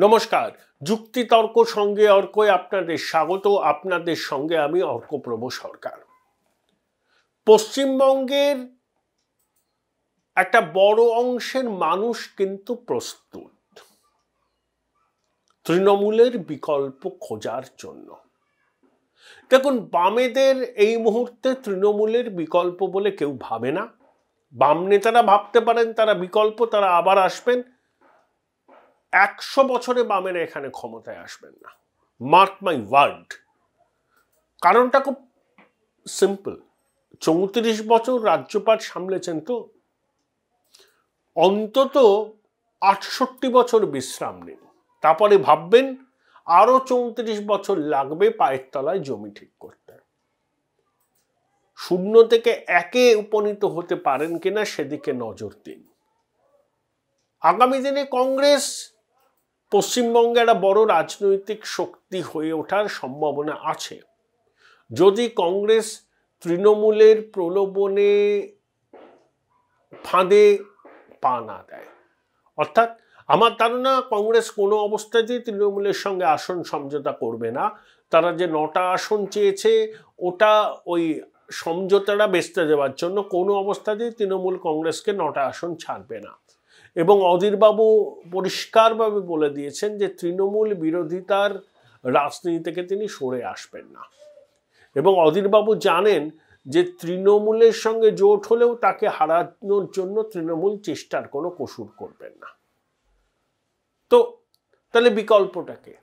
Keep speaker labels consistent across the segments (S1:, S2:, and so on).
S1: নমস্কার, যুক্তিতর্ক সঙ্গে অর্কয় আপনাদের স্বাগত। আপনাদের সঙ্গে আমি অর্কপ্রভ সরকার। পশ্চিমবঙ্গের একটা বড় অংশের মানুষ কিন্তু প্রস্তুত তৃণমূলের বিকল্প খোঁজার জন্য। দেখুন, বামেদের এই মুহূর্তে তৃণমূলের বিকল্প বলে কেউ ভাবে না। বাম নেতারা ভাবতে পারেন তারা বিকল্প, তারা আবার আসবেন। 100 বছরে বামেরা এখানে ক্ষমতায় আসবেন না, মার্ক মাই ওয়ার্ড। কারণটা খুব সিম্পল। 34 বছর রাজ্যপাট সামলেছেন, তো অন্তত 68 বছর বিশ্রাম নিন, তারপরে ভাববেন আরো 34 বছর লাগবে পায়ের তলায় জমি ঠিক করতে। 0 থেকে 1-এ উপনীত হতে পারেন কিনা সেদিকে নজর দিন। আগামী দিনে কংগ্রেস পশ্চিমবঙ্গে একটা বড় রাজনৈতিক শক্তি হয়ে ওঠার সম্ভাবনা আছে যদি কংগ্রেস তৃণমূলের প্রলোভনে ফাঁদে পা না দেয়। অর্থাৎ আমার ধারণা কংগ্রেস কোনো অবস্থাতেই তৃণমূলের সঙ্গে আসন সমঝোতা করবে না। তারা যে 9টা আসন চেয়েছে ওটা ওই সমঝোতাটা বেচতে দেওয়ার জন্য কোনো অবস্থাতেই তৃণমূল কংগ্রেসকে 9টা আসন ছাড়বে না। এবং অধীরবাবু পরিষ্কারভাবে বলে দিয়েছেন যে তৃণমূল বিরোধিতার রাজনীতি থেকে তিনি সরে আসবেন না। এবং অধীরবাবু জানেন যে তৃণমূলের সঙ্গে জোট হলেও তাকে হারানোর জন্য তৃণমূল চেষ্টার কোনো কসুর করবেন না। তো তাহলে বিকল্পটাকে,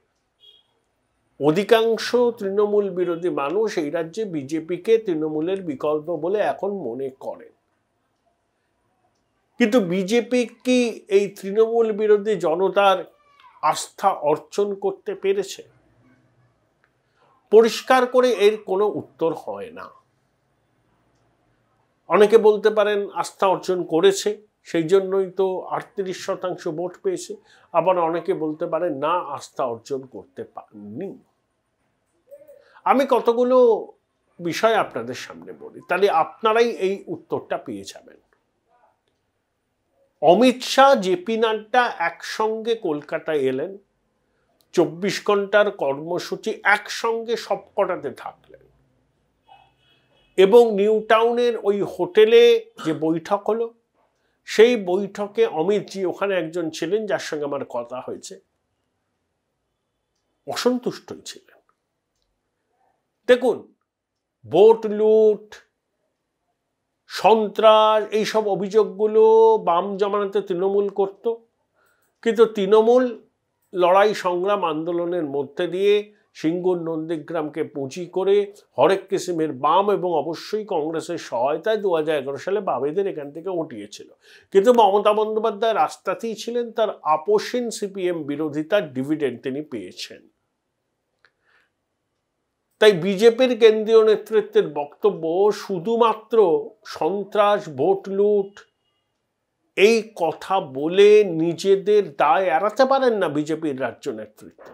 S1: অধিকাংশ তৃণমূল বিরোধী মানুষ এই রাজ্যে বিজেপিকে তৃণমূলের বিকল্প বলে এখন মনে করেন। কিন্তু বিজেপি কি এই তৃণমূল বিরোধী জনতার আস্থা অর্জন করতে পেরেছে? পরিষ্কার করে এর কোনো উত্তর হয় না। অনেকে বলতে পারেন আস্থা অর্জন করেছে, সেই জন্যই তো 38% ভোট পেয়েছে। আবার অনেকে বলতে পারেন না, আস্থা অর্জন করতে পারেনি। আমি কতগুলো বিষয় আপনাদের সামনে বলি, তাহলে আপনারাই এই উত্তরটা পেয়ে যাবেন। অমিত শাহ, জেপি নাড্ডা একসঙ্গে কলকাতায় এলেন, 24 ঘন্টার কর্মসূচি একসঙ্গে সবকটাতে থাকলেন এবং নিউ টাউনের ওই হোটেলে যে বৈঠক হলো সেই বৈঠকে অমিতজি ওখানে একজন ছিলেন যার সঙ্গে আমার কথা হয়েছে, অসন্তুষ্টই ছিলেন। দেখুন, ভোট লুট, সন্ত্রাস, এইসব অভিযোগগুলো বাম জমানাতে তৃণমূল করত, কিন্তু তৃণমূল লড়াই সংগ্রাম আন্দোলনের মধ্যে দিয়ে সিঙ্গুর নন্দীগ্রামকে পুঁজি করে হরেক কিসিমের বাম এবং অবশ্যই কংগ্রেসের সহায়তায় 2011 সালে বামেদের এখান থেকে উঠিয়েছিল। কিন্তু মমতা বন্দ্যোপাধ্যায় রাস্তাতেই ছিলেন, তার আপোষহীন সিপিএম বিরোধিতার ডিভিডেন্ড তিনি পেয়েছেন। তাই বিজেপির কেন্দ্রীয় নেতৃত্বের বক্তব্য শুধুমাত্র সন্ত্রাস, ভোট লুট এই কথা বলে নিজেদের দায় এড়াতে পারেন না বিজেপির রাজ্য নেতৃত্ব।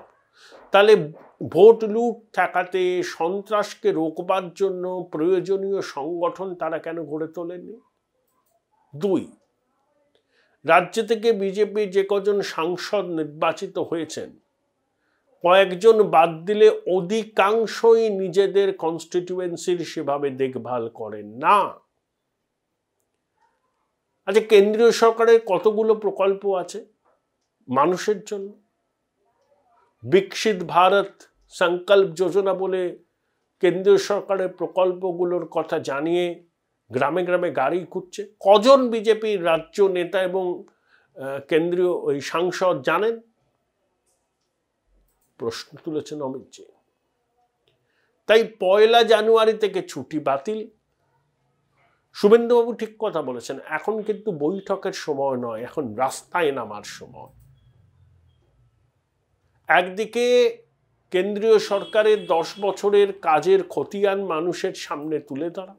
S1: তাহলে ভোট লুট ঠেকাতে, সন্ত্রাসকে রোকবার জন্য প্রয়োজনীয় সংগঠন তারা কেন গড়ে তোলেনি? 2, রাজ্য থেকে বিজেপির যে কজন সাংসদ নির্বাচিত হয়েছেন, কয়েকজন বাদ দিলে অধিকাংশই নিজেদের কনস্টিটিউয়েন্সির সেভাবে দেখভাল করেন না। আচ্ছা, কেন্দ্রীয় সরকারের কতগুলো প্রকল্প আছে মানুষের জন্য? বিকশিত ভারত সংকল্প যোজনা বলে কেন্দ্রীয় সরকারের প্রকল্পগুলোর কথা জানিয়ে গ্রামে গ্রামে গাড়ি ঘুরছে। কজন বিজেপির রাজ্য নেতা এবং কেন্দ্রীয় ওই সাংসদ জানেন? প্রশ্ন তুলেছেন অমিতজি। তাই 1 জানুয়ারি থেকে ছুটি বাতিল। শুভেন্দুবাবু ঠিক কথা বলেছেন, এখন কিন্তু বৈঠকের সময় নয়, এখন রাস্তায় নামার সময়। একদিকে কেন্দ্রীয় সরকারের 10 বছরের কাজের খতিয়ান মানুষের সামনে তুলে ধরা,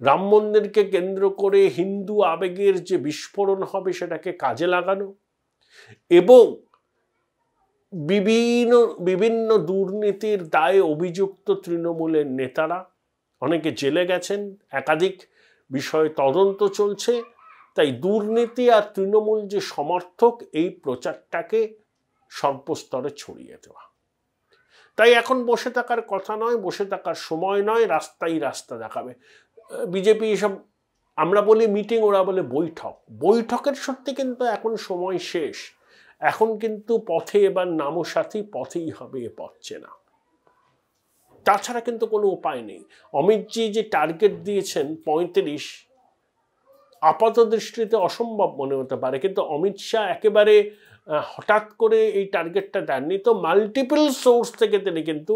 S1: রাম মন্দিরকে কেন্দ্র করে হিন্দু আবেগের যে বিস্ফোরণ হবে সেটাকে কাজে লাগানো, এবং বিভিন্ন দুর্নীতির দায়ে অভিযুক্ত তৃণমূলের নেতারা অনেকে জেলে গেছেন, একাধিক বিষয়ে তদন্ত চলছে, তাই দুর্নীতি আর তৃণমূল যে সমর্থক, এই প্রচারটাকে সর্বস্তরে ছড়িয়ে দেওয়া। তাই এখন বসে থাকার কথা নয়, বসে থাকার সময় নয়, রাস্তায় রাস্তা দেখাবে বিজেপি। এসব আমরা বলি মিটিং, ওরা বলে বৈঠক। বৈঠকের সত্যি কিন্তু এখন সময় শেষ। এখন কিন্তু পথে এবার নামো সাথী, পথেই হবে, এ পথ চেনা। তাছাড়া কিন্তু কোনো উপায় নেই। অমিতজি যে টার্গেট দিয়েছেন 35, আপাত দৃষ্টিতে অসম্ভব মনে হতে পারে, কিন্তু অমিত শাহ একেবারে হঠাৎ করে এই টার্গেটটা দেননি। তো মাল্টিপল সোর্স থেকে তিনি কিন্তু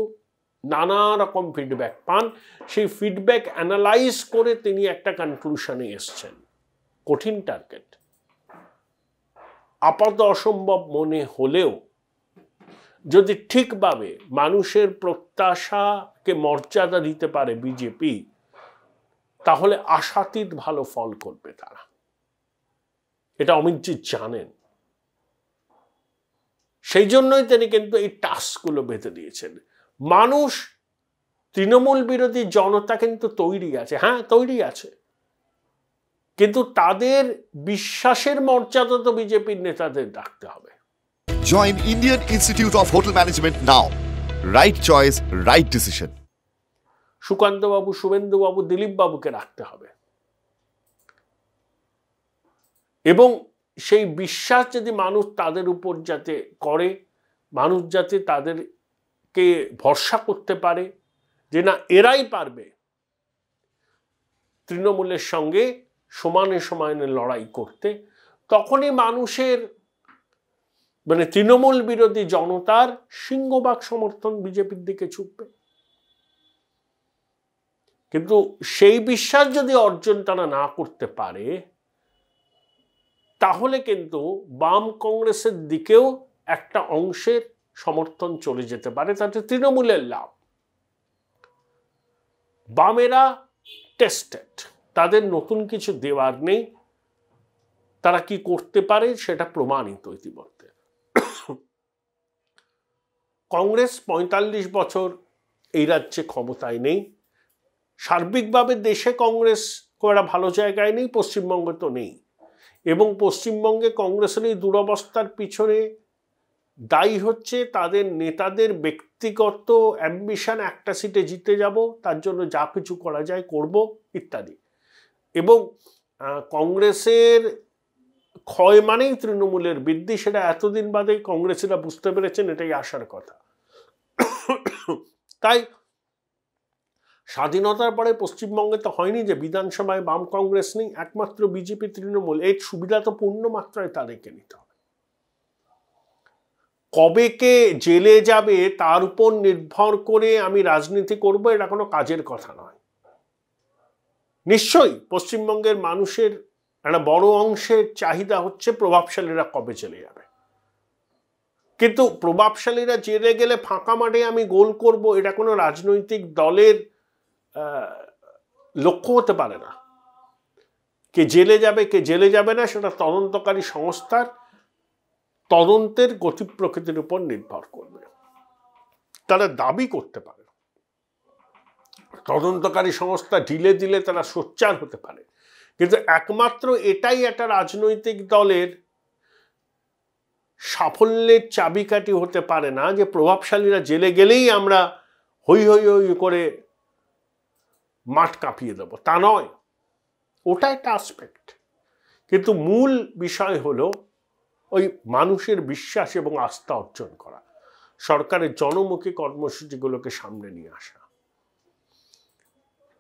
S1: নানা রকম ফিডব্যাক পান। সেই ফিডব্যাক অ্যানালাইজ করে তিনি একটা কনক্লুশনে এসছেন। কঠিন টার্গেট, আপাত অসম্ভব মনে হলেও যদি ঠিকভাবে মানুষের প্রত্যাশাকে মর্যাদা দিতে পারে বিজেপি, তাহলে আশাতীত ভালো ফল করবে তারা। এটা অমিতজি জানেন। সেই জন্যই তিনি কিন্তু এই টাস্কগুলো বেঁধে দিয়েছেন। মানুষ, তৃণমূল বিরোধী জনতা কিন্তু তৈরি আছে, হ্যাঁ তৈরি আছে, কিন্তু তাদের বিশ্বাসের মর্যাদা তো বিজেপির নেতাদের রাখতে হবে।
S2: Join Indian Institute of Hotel Management now. Right choice, right decision.
S1: Sukanta বাবু, শুভেন্দু বাবু, দিলীপ বাবুকে রাখতে হবে। এবং সেই বিশ্বাস যদি মানুষ তাদের উপর যাতে করে, মানুষ যাতে তাদেরকে ভরসা করতে পারে যে না এরাই পারবে তৃণমূলের সঙ্গে সমানে সমানে লড়াই করতে, তখনই মানুষের মানে তৃণমূল বিরোধী জনতার সিংহভাগ সমর্থন বিজেপির দিকে ছুটবে। কিন্তু সেই বিশ্বাস যদি অর্জন তারা না করতে পারে, তাহলে কিন্তু বাম কংগ্রেসের দিকেও একটা অংশের সমর্থন চলে যেতে পারে, তাতে তৃণমূলের লাভ। বামেরা টেস্টেড, তাদের নতুন কিছু দেওয়ার নেই, তারা কি করতে পারে সেটা প্রমাণিত ইতিমধ্যে। কংগ্রেস 45 বছর এই রাজ্যে ক্ষমতায় নেই, সার্বিকভাবে দেশে কংগ্রেস খুব একটা ভালো জায়গায় নেই, পশ্চিমবঙ্গে তো নেই। এবং পশ্চিমবঙ্গে কংগ্রেসের এই দুরবস্থার পিছনে দায়ী হচ্ছে তাদের নেতাদের ব্যক্তিগত অ্যাম্বিশন, একটা সিটে জিতে যাব, তার জন্য যা কিছু করা যায় করব ইত্যাদি। এবং কংগ্রেসের ক্ষয় মানেই তৃণমূলের বৃদ্ধি, সেটা এতদিন বাদে কংগ্রেসিরা বুঝতে পেরেছেন, এটাই আসার কথা। তাই স্বাধীনতার পরে পশ্চিমবঙ্গে তো হয়নি যে বিধানসভায় বাম কংগ্রেস নেই, একমাত্র বিজেপি তৃণমূল। এর সুবিধা তো পূর্ণ মাত্রায় তাদেরকে নিতে হবে। কবে কে জেলে যাবে তার উপর নির্ভর করে আমি রাজনীতি করব, এটা কোনো কাজের কথা নয়। নিশ্চয়ই পশ্চিমবঙ্গের মানুষের একটা বড় অংশের চাহিদা হচ্ছে প্রভাবশালীরা কবে চলে যাবে, কিন্তু প্রভাবশালীরা জেলে গেলে ফাঁকা মাঠে আমি গোল করব, এটা কোনো রাজনৈতিক দলের লক্ষ্য হতে পারে না। কে জেলে যাবে কে জেলে যাবে না সেটা তদন্তকারী সংস্থার তদন্তের গতি প্রকৃতির উপর নির্ভর করবে। তারা দাবি করতে পারে, তদন্তকারী সংস্থা ঢিলে দিলে তারা সোচ্চার হতে পারে, কিন্তু একমাত্র এটাই একটা রাজনৈতিক দলের সাফল্যের চাবিকাঠি হতে পারে না যে প্রভাবশালীরা জেলে গেলেই আমরা হই হই হই করে মাঠ কাঁপিয়ে দেব, তা নয়। ওটা একটা আসপেক্ট, কিন্তু মূল বিষয় হলো ওই মানুষের বিশ্বাস এবং আস্থা অর্জন করা, সরকারের জনমুখী কর্মসূচিগুলোকে সামনে নিয়ে আসা।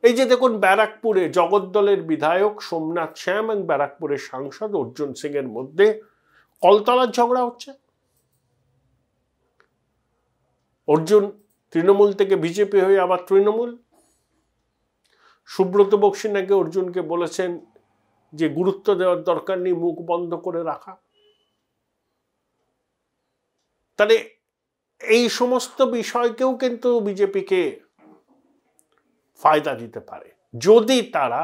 S1: এই যে দেখুন, ব্যারাকপুরে জগদ্দলের বিধায়ক সোমনাথ শ্যাম এবং ব্যারাকপুরের সাংসদ অর্জুন সিং এর মধ্যে কলতলার ঝগড়া হচ্ছে। অর্জুন তৃণমূল থেকে বিজেপি হয়ে আবার তৃণমূল। সুব্রত বক্সী নাকি অর্জুনকে বলেছেন যে গুরুত্ব দেওয়ার দরকার নেই, মুখ বন্ধ করে রাখা। তাহলে এই সমস্ত বিষয়কেও কিন্তু বিজেপিকে ফায়দা দিতে পারে যদি তারা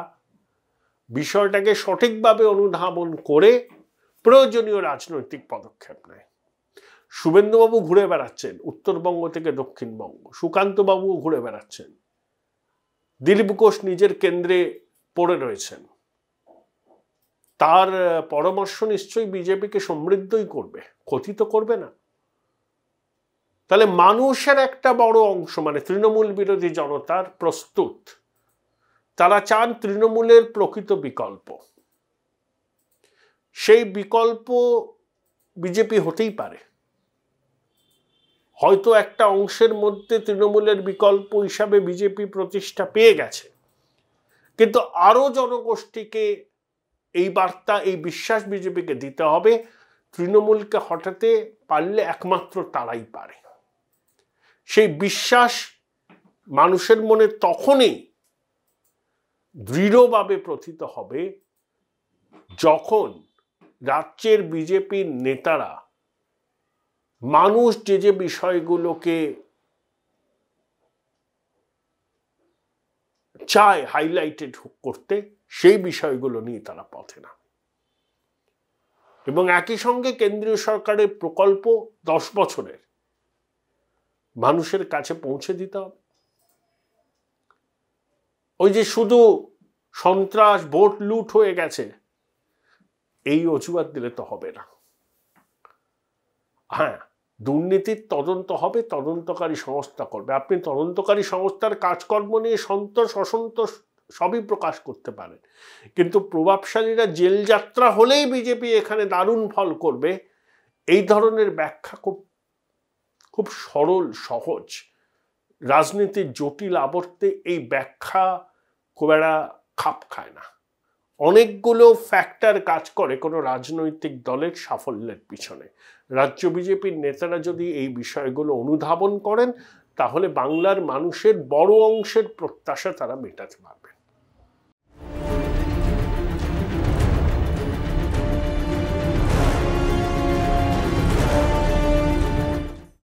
S1: বিষয়টাকে সঠিকভাবে অনুধাবন করে প্রয়োজনীয় রাজনৈতিক পদক্ষেপ নেয়। শুভেন্দুবাবু ঘুরে বেড়াচ্ছেন উত্তরবঙ্গ থেকে দক্ষিণবঙ্গ, সুকান্ত বাবুও ঘুরে বেড়াচ্ছেন, দিলীপ ঘোষ নিজের কেন্দ্রে পড়ে রয়েছেন। তার পরামর্শ নিশ্চয়ই বিজেপিকে সমৃদ্ধই করবে, ক্ষতি তো করবে না। তাহলে মানুষের একটা বড় অংশ মানে তৃণমূল বিরোধী জনতার প্রস্তুত, তারা চান তৃণমূলের প্রকৃত বিকল্প। সেই বিকল্প বিজেপি হতেই পারে, হয়তো একটা অংশের মধ্যে তৃণমূলের বিকল্প হিসাবে বিজেপি প্রতিষ্ঠা পেয়ে গেছে, কিন্তু আরো জনগোষ্ঠীকে এই বার্তা, এই বিশ্বাস বিজেপিকে দিতে হবে তৃণমূলকে হটাতে পারলে একমাত্র তারাই পারে। সেই বিশ্বাস মানুষের মনে তখনই দৃঢ়ভাবে প্রথিত হবে যখন রাজ্যের বিজেপির নেতারা মানুষ যে যে বিষয়গুলোকে চায় হাইলাইটেড করতে, সেই বিষয়গুলো নিয়ে তারা পথে না। এবং একই সঙ্গে কেন্দ্রীয় সরকারের প্রকল্প 10 বছরের মানুষের কাছে পৌঁছে দিতে হবে। ওই যে শুধু সন্ত্রাস, ভোট লুট হয়ে গেছে, এই অজুহাত দিলে তো হবে না। হ্যাঁ, দুর্নীতির তদন্ত হবে, তদন্তকারী সংস্থা করবে। আপনি তদন্তকারী সংস্থার কাজকর্ম নিয়ে সন্তোষ অসন্তোষ সবই প্রকাশ করতে পারেন, কিন্তু প্রভাবশালীরা জেল যাত্রা হলেই বিজেপি এখানে দারুণ ফল করবে, এই ধরনের ব্যাখ্যা খুব সরল সহজ। রাজনীতির জটিল আবর্তে এই ব্যাখ্যা খুব একটা খাপ খায় না। অনেকগুলো ফ্যাক্টর কাজ করে কোনো রাজনৈতিক দলের সাফল্যের পিছনে। রাজ্য বিজেপির নেতারা যদি এই বিষয়গুলো অনুধাবন করেন, তাহলে বাংলার মানুষের বড় অংশের প্রত্যাশা তারা মেটাতে পারবে।